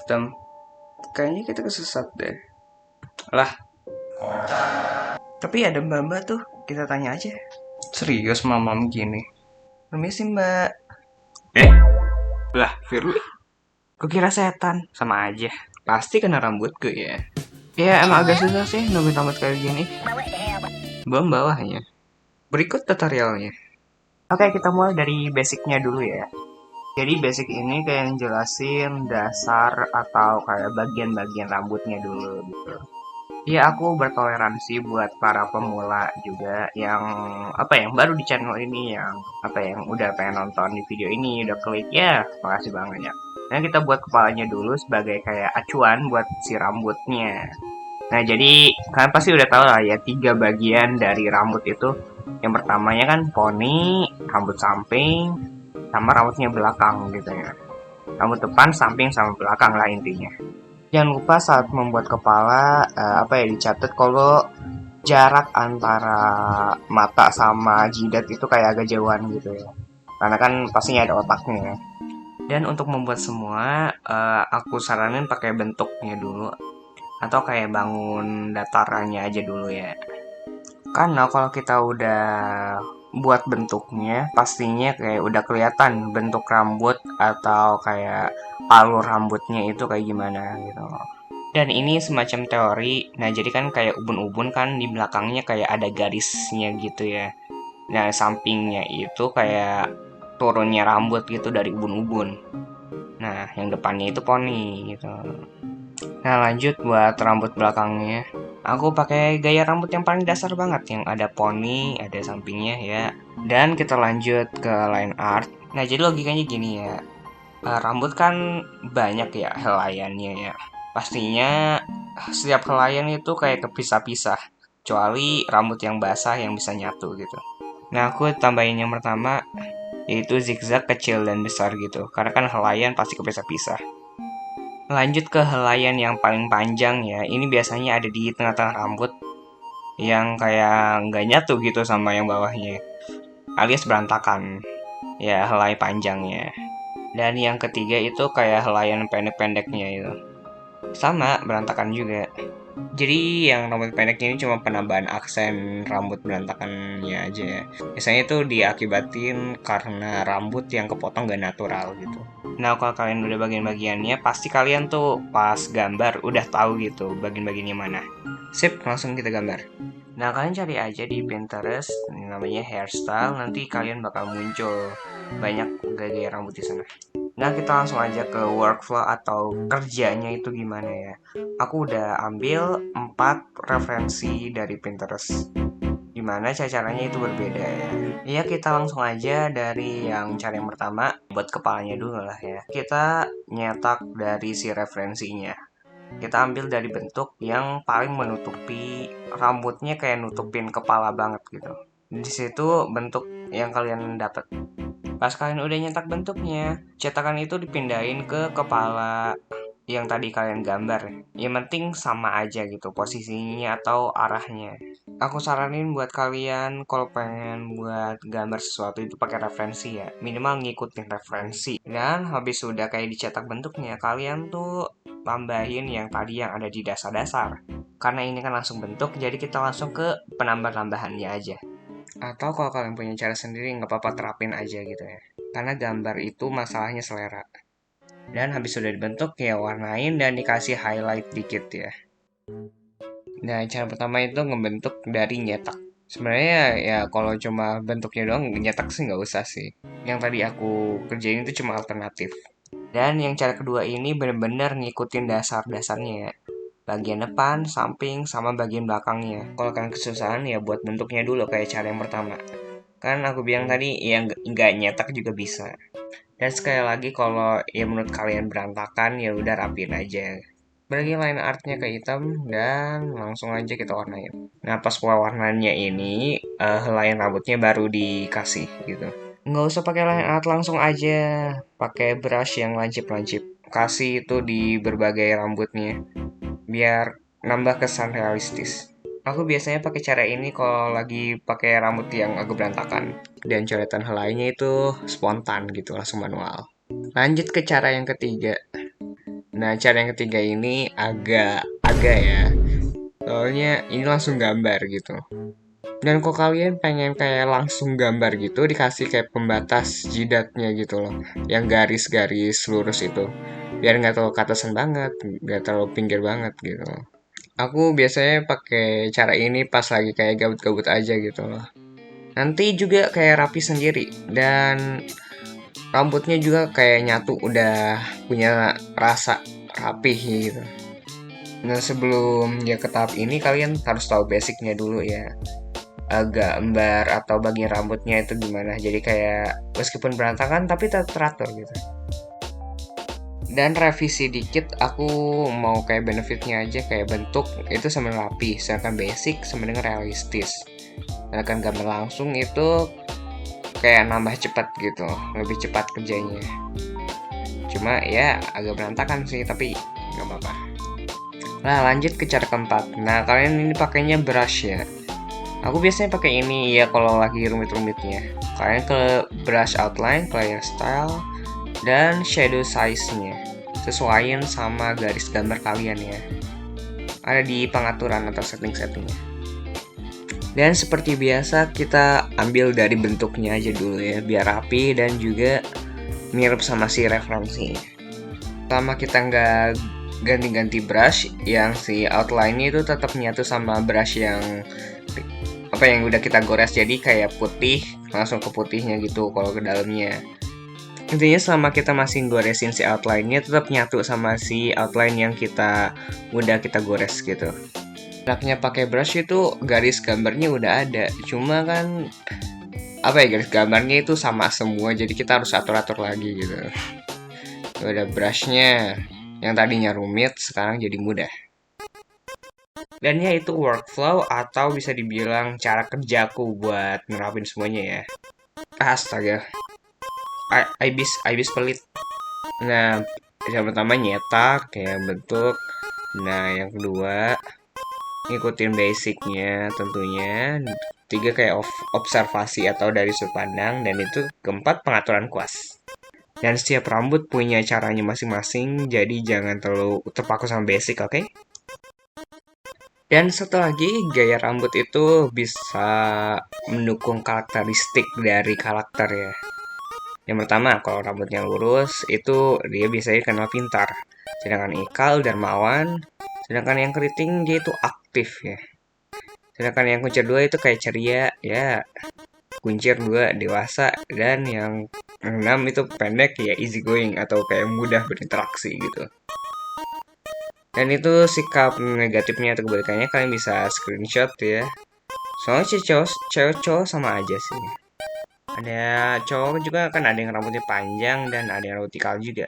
Tem, kayaknya kita kesesat deh. Lah, tapi ada mbak-mbak tuh, kita tanya aja. Serius mamam gini. Permisi mbak. Lah Firly, kukira setan. Sama aja, pasti kena rambutku ya. Ya emang agak susah sih nunggu rambut kayak gini. Belum bawahnya. Berikut tutorialnya. Oke, kita mulai dari basicnya dulu ya. Jadi basic ini kayak jelasin dasar atau kayak bagian-bagian rambutnya dulu gitu. Ya aku bertoleransi buat para pemula juga yang yang baru di channel ini, yang udah pengen nonton di video ini, udah klik ya, makasih banget ya. Nah kita buat kepalanya dulu sebagai kayak acuan buat si rambutnya. Nah jadi kalian pasti udah tahu lah ya 3 bagian dari rambut itu. Yang pertamanya kan poni, rambut samping, sama rambutnya belakang gitu ya. Rambut depan, samping, sama belakang lah intinya. Jangan lupa saat membuat kepala dicatat kalau jarak antara mata sama jidat itu kayak agak jauhan gitu ya. Karena kan pastinya ada otaknya ya. Dan untuk membuat semua, aku saranin pakai bentuknya dulu atau kayak bangun datarannya aja dulu ya. Karena kalau kita udah buat bentuknya, pastinya kayak udah kelihatan bentuk rambut atau kayak alur rambutnya itu kayak gimana gitu. Dan ini semacam teori. Nah, jadi kan kayak ubun-ubun kan di belakangnya kayak ada garisnya gitu ya. Nah, sampingnya itu kayak turunnya rambut gitu dari ubun-ubun. Nah, yang depannya itu poni gitu. Nah, lanjut buat rambut belakangnya. Aku pakai gaya rambut yang paling dasar banget, yang ada poni, ada sampingnya ya. Dan kita lanjut ke line art. Nah, jadi logikanya gini ya. Rambut kan banyak ya helaiannya ya. Pastinya setiap helaian itu kayak kepisah-pisah. Kecuali rambut yang basah yang bisa nyatu gitu. Nah, aku tambahin yang pertama, yaitu zigzag kecil dan besar gitu. Karena kan helaian pasti kepisah-pisah. Lanjut ke helaian yang paling panjang ya. Ini biasanya ada di tengah-tengah rambut yang kayak nggak nyatu gitu sama yang bawahnya. Alias berantakan. Ya, helai panjangnya. Dan yang ketiga itu kayak helaian pendek-pendeknya itu. Sama, berantakan juga. Jadi yang rambut pendeknya ini cuma penambahan aksen rambut berantakannya aja ya. Biasanya itu diakibatin karena rambut yang kepotong gak natural gitu. Nah kalau kalian udah bagian-bagiannya, pasti kalian tuh pas gambar udah tahu gitu bagian-bagiannya mana. Sip, langsung kita gambar. Nah kalian cari aja di Pinterest, namanya hairstyle, nanti kalian bakal muncul banyak gaya rambut di sana. Nah kita langsung aja ke workflow atau kerjanya itu gimana ya. Aku udah ambil 4 referensi dari Pinterest, dimana caranya itu berbeda ya. Ya kita langsung aja dari yang cara yang pertama, buat kepalanya dulu lah ya. Kita nyetak dari si referensinya. Kita ambil dari bentuk yang paling menutupi rambutnya, kayak nutupin kepala banget gitu. Di situ bentuk yang kalian dapat. Pas kalian udah nyetak bentuknya, cetakan itu dipindahin ke kepala yang tadi kalian gambar. Yang penting sama aja gitu posisinya atau arahnya. Aku saranin buat kalian kalau pengen buat gambar sesuatu itu pakai referensi ya. Minimal ngikutin referensi. Dan habis sudah kayak dicetak bentuknya, kalian tuh tambahin yang tadi yang ada di dasar-dasar. Karena ini kan langsung bentuk, jadi kita langsung ke penambah-tambahannya aja. Atau kalau kalian punya cara sendiri, nggak apa-apa terapin aja gitu ya. Karena gambar itu masalahnya selera. Dan habis sudah dibentuk ya warnain dan dikasih highlight dikit ya. Nah cara pertama itu ngebentuk dari nyetak. Sebenarnya ya kalau cuma bentuknya doang nyetak sih nggak usah sih. Yang tadi aku kerjain itu cuma alternatif. Dan yang cara kedua ini bener-bener ngikutin dasar-dasarnya ya. Bagian depan, samping, sama bagian belakangnya. Kalau kalian kesusahan ya buat bentuknya dulu kayak cara yang pertama. Kan aku bilang tadi ya nggak nyetak juga bisa. Dan sekali lagi kalau ya menurut kalian berantakan ya udah rapiin aja. Bagi line artnya ke hitam dan langsung aja kita warnain. Nah pas pewarnaannya ini helaian rambutnya baru dikasih gitu. Nggak usah pakai line art, langsung aja pakai brush yang lancip-lancip. Kasih itu di berbagai rambutnya biar nambah kesan realistis. Aku biasanya pakai cara ini kalau lagi pakai rambut yang agak berantakan. Dan coretan helainya itu spontan gitu, langsung manual. Lanjut ke cara yang ketiga. Nah, cara yang ketiga ini agak ya. Soalnya ini langsung gambar gitu. Dan kok kalian pengen kayak langsung gambar gitu, dikasih kayak pembatas jidatnya gitu loh. Yang garis-garis lurus itu. Biar nggak terlalu katasan banget, nggak terlalu pinggir banget gitu loh. Aku biasanya pakai cara ini pas lagi kayak gabut-gabut aja gitu loh. Nanti juga kayak rapi sendiri. Dan rambutnya juga kayak nyatu, udah punya rasa rapih gitu. Nah, sebelum ya ke tahap ini kalian harus tahu basicnya dulu ya. Gambar atau bagian rambutnya itu gimana. Jadi kayak meskipun berantakan tapi tetap teratur gitu. Dan revisi dikit, aku mau kayak benefitnya aja, kayak bentuk itu sama rapi, sedangkan basic sama dengan realistis. Sedangkan gambar langsung itu kayak nambah cepat gitu, lebih cepat kerjanya. Cuma ya agak berantakan sih, tapi nggak apa-apa. Nah, lanjut ke cara keempat. Nah, kalian ini pakainya brush ya. Aku biasanya pakai ini ya kalau lagi rumit-rumitnya. Kalian ke brush outline, layer style, dan shadow size-nya. Sesuaiin sama garis gambar kalian ya. Ada di pengaturan atau setting-settingnya. Dan seperti biasa kita ambil dari bentuknya aja dulu ya, biar rapi dan juga mirip sama si referensinya. Sama kita nggak ganti-ganti brush, yang si outline-nya itu tetap nyatu sama brush yang udah kita gores, jadi kayak putih langsung ke putihnya gitu kalau ke dalamnya. Intinya selama kita masih goresin si outline-nya tetap nyatu sama si outline yang udah kita gores gitu. Enaknya pakai brush itu garis gambarnya udah ada, cuma kan garis gambarnya itu sama semua, jadi kita harus atur-atur lagi gitu. Udah brushnya yang tadinya rumit sekarang jadi mudah. Dan ya itu workflow atau bisa dibilang cara kerjaku buat nerapin semuanya ya. Astaga, Ibis pelit. Nah, yang pertama nyetak kayak bentuk. Nah, yang kedua ngikutin basicnya tentunya. Tiga kayak observasi atau dari sudut pandang. Dan itu keempat pengaturan kuas. Dan setiap rambut punya caranya masing-masing, jadi jangan terlalu terpaku sama basic, oke? Dan satu lagi, gaya rambut itu bisa mendukung karakteristik dari karakter ya. Yang pertama, kalau rambutnya lurus, itu dia biasanya kenal pintar. Sedangkan ikal, dermawan. Sedangkan yang keriting, dia itu aktif ya. Sedangkan yang kuncir dua itu kayak ceria, ya. Kuncir dua, dewasa. Dan yang enam itu pendek, ya easy going. Atau kayak mudah berinteraksi gitu. Dan itu sikap negatifnya atau kebalikannya kalian bisa screenshot ya. Soalnya cewek-cowok sama aja sih. Ada cowok juga kan, ada yang rambutnya panjang dan ada yang rambut ikal juga.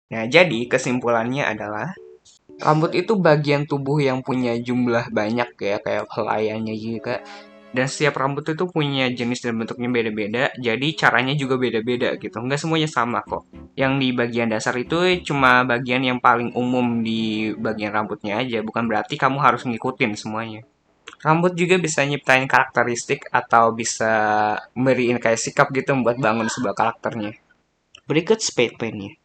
Nah, jadi kesimpulannya adalah rambut itu bagian tubuh yang punya jumlah banyak ya, kayak helaiannya juga. Dan setiap rambut itu punya jenis dan bentuknya beda-beda, jadi caranya juga beda-beda gitu. Nggak semuanya sama kok. Yang di bagian dasar itu cuma bagian yang paling umum di bagian rambutnya aja, bukan berarti kamu harus ngikutin semuanya. Rambut juga bisa nyiptain karakteristik atau bisa memberiin kayak sikap gitu buat bangun sebuah karakternya. Berikut spade paint-nya.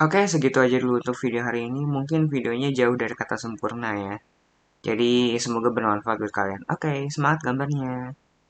Oke, segitu aja dulu untuk video hari ini. Mungkin videonya jauh dari kata sempurna ya. Jadi semoga bermanfaat buat kalian. Oke, semangat gambarnya.